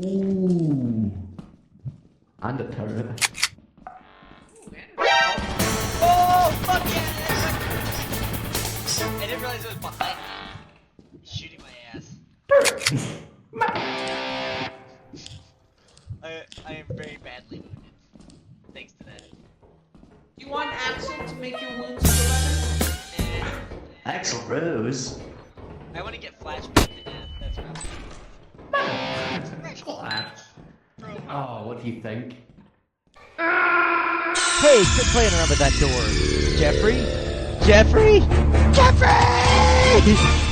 Ooh. And a turret. Oh, fuck yeah! I didn't realize it was behind me. Shooting my ass. I am very badly wounded. Thanks to that. You want Axel to make your wounds feel better? Axel Rose. I want to get flashbang to death. That's what Oh, what do you think? Hey, quit playing around with that door. Jeffrey? Jeffrey? Jeffrey!